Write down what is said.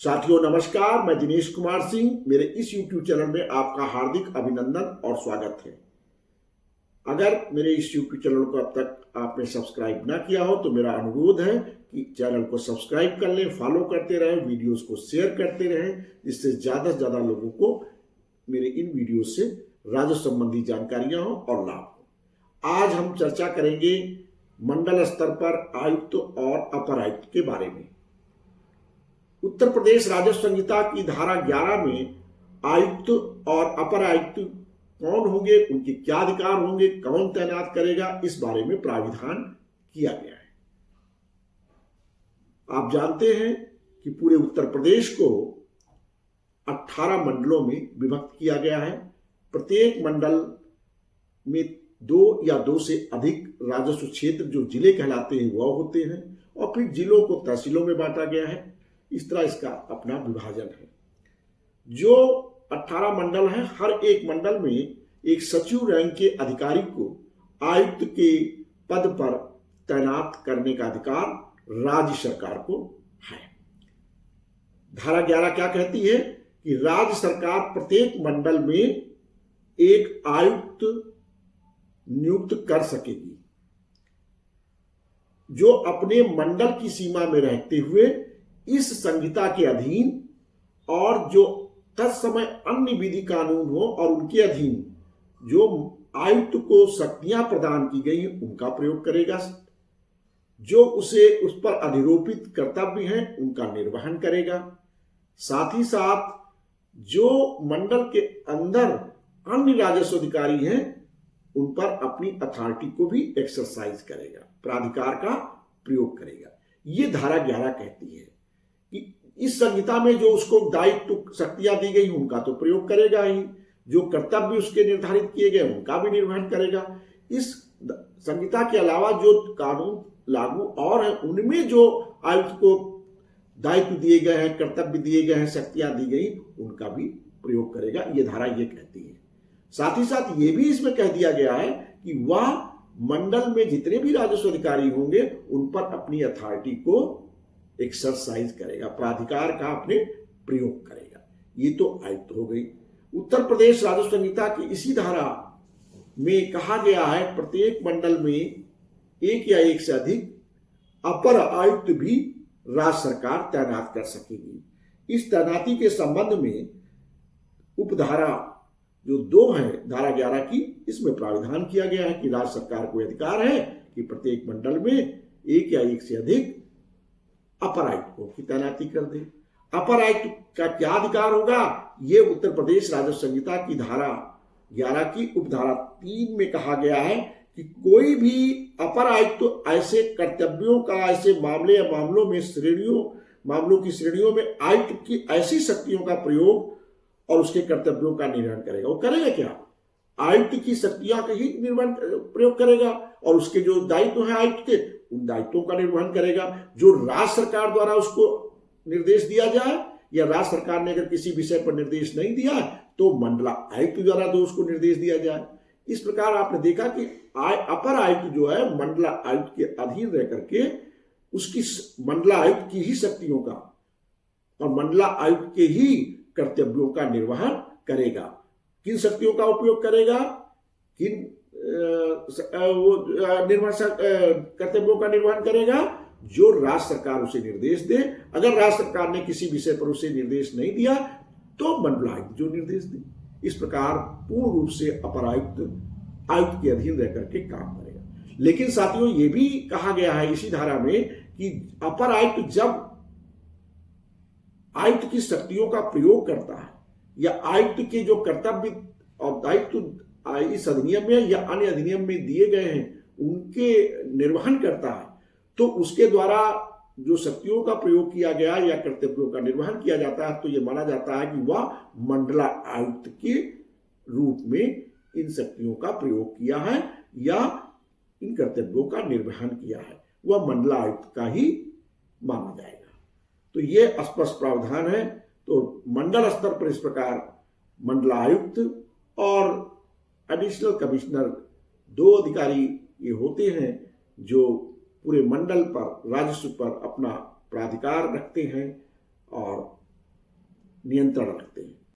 साथियों नमस्कार, मैं दिनेश कुमार सिंह। मेरे इस YouTube चैनल में आपका हार्दिक अभिनंदन और स्वागत है। अगर मेरे इस YouTube चैनल को अब तक आपने सब्सक्राइब ना किया हो तो मेरा अनुरोध है कि चैनल को सब्सक्राइब कर लें, फॉलो करते रहें, वीडियोस को शेयर करते रहें, जिससे ज़्यादा से ज़्यादा लोगों को मेरे इन वीडियो से राजस्व संबंधी जानकारियाँ हो और लाभ हो। आज हम चर्चा करेंगे मंडल स्तर पर आयुक्त और अपर आयुक्त के बारे में। उत्तर प्रदेश राजस्व संहिता की धारा 11 में आयुक्त और अपर आयुक्त कौन होंगे, उनके क्या अधिकार होंगे, कौन तैनात करेगा, इस बारे में प्राविधान किया गया है। आप जानते हैं कि पूरे उत्तर प्रदेश को 18 मंडलों में विभक्त किया गया है। प्रत्येक मंडल में 2 या 2 से अधिक राजस्व क्षेत्र जो जिले कहलाते हैं वह होते हैं, और फिर जिलों को तहसीलों में बांटा गया है। इस तरह इसका अपना विभाजन है। जो 18 मंडल हैं, हर एक मंडल में एक सचिव रैंक के अधिकारी को आयुक्त के पद पर तैनात करने का अधिकार राज्य सरकार को है। धारा 11 क्या कहती है कि राज्य सरकार प्रत्येक मंडल में एक आयुक्त नियुक्त कर सकेगी, जो अपने मंडल की सीमा में रहते हुए इस संहिता के अधीन और जो तत्समय अन्य विधि कानून हो और उनके अधीन जो आयुक्त को शक्तियां प्रदान की गई उनका प्रयोग करेगा, जो उसे उस पर अधिरोपित कर्तव्य हैं उनका निर्वहन करेगा। साथ ही साथ जो मंडल के अंदर अन्य राजस्व अधिकारी हैं उन पर अपनी अथॉरिटी को भी एक्सरसाइज करेगा, प्राधिकार का प्रयोग करेगा। ये धारा 11 कहती है कि इस संहिता में जो उसको दायित्व शक्तियां दी गई उनका तो प्रयोग करेगा ही, जो कर्तव्य उसके निर्धारित किए गए उनका भी निर्वहन करेगा। इस संहिता के अलावा जो कानून लागू और है उनमें जो आयुक्त को दायित्व दिए गए हैं, कर्तव्य दिए गए हैं, शक्तियां दी गई, उनका भी प्रयोग करेगा। ये धारा ये कहती है। साथ ही साथ ये भी इसमें कह दिया गया है कि वह मंडल में जितने भी राजस्व अधिकारी होंगे उन पर अपनी अथॉरिटी को एक्सरसाइज करेगा, प्राधिकार का अपने प्रयोग करेगा। ये तो आयुक्त हो गई। उत्तर प्रदेश राजस्व संहिता की इसी धारा में कहा गया है प्रत्येक मंडल में एक या एक से अधिक अपर आयुक्त भी राज्य सरकार तैनात कर सकेगी। इस तैनाती के संबंध में उपधारा जो 2 है धारा 11 की, इसमें प्राविधान किया गया है कि राज्य सरकार को अधिकार है कि प्रत्येक मंडल में एक या एक से अधिक अपर आयुक्त की तैनाती कर दे। अपर आयुक्त का क्या अधिकार होगा, ये उत्तर प्रदेश राजस्व संहिता की धारा 11 की उपधारा 3 में कहा गया है कि कोई भी अपर आयुक्त ऐसे कर्तव्यों का, ऐसे मामले या मामलों की श्रेणियों में आयुक्त की ऐसी शक्तियों का प्रयोग और उसके कर्तव्यों का निर्वहन करेगा। वो करेगा क्या? आयुक्त की शक्तियों का ही निर्वहन प्रयोग करेगा और उसके जो दायित्व है आयुक्त के, उन दायित्वों का निर्वहन करेगा। जो राज्य सरकार द्वारा उसको निर्देश दिया जाए या राज्य सरकार ने अगर किसी विषय पर निर्देश नहीं दिया तो मंडला आयुक्त द्वारा तो उसको निर्देश दिया जाए। इस प्रकार आपने देखा कि अपर आयुक्त जो है मंडला आयुक्त के अधीन रह करके उसकी मंडला आयुक्त की ही शक्तियों का और मंडला आयुक्त के ही कर्तव्यों का निर्वहन करेगा। किन शक्तियों का उपयोग करेगा, किन कर्तव्यों का निर्वहन करेगा, जो राज्य सरकार उसे निर्देश दे। अगर राज्य सरकार ने किसी विषय पर उसे निर्देश नहीं दिया तो मंडलायुक्त जो निर्देश दे। इस प्रकार पूर्ण रूप से अपर आयुक्त के अधीन रह करके काम करेगा। लेकिन साथियों ये भी कहा गया है इसी धारा में कि अपर आयुक्त जब आयुक्त की शक्तियों का प्रयोग करता है या आयुक्त के जो कर्तव्य और दायित्व इस अधिनियम में या अन्य अधिनियम में दिए गए हैं उनके निर्वहन करता है, तो उसके द्वारा जो शक्तियों का प्रयोग किया गया या कर्तव्यों का निर्वहन किया जाता है, तो यह माना जाता है कि वह मंडला आयुक्त के रूप में इन शक्तियों का प्रयोग किया है या इन कर्तव्यों का निर्वहन किया है, वह मंडला आयुक्त का ही माना जाएगा। तो ये स्पष्ट प्रावधान है। तो मंडल स्तर पर इस प्रकार मंडलायुक्त और एडिशनल कमिश्नर 2 अधिकारी ये होते हैं जो पूरे मंडल पर राजस्व पर अपना प्राधिकार रखते हैं और नियंत्रण रखते हैं।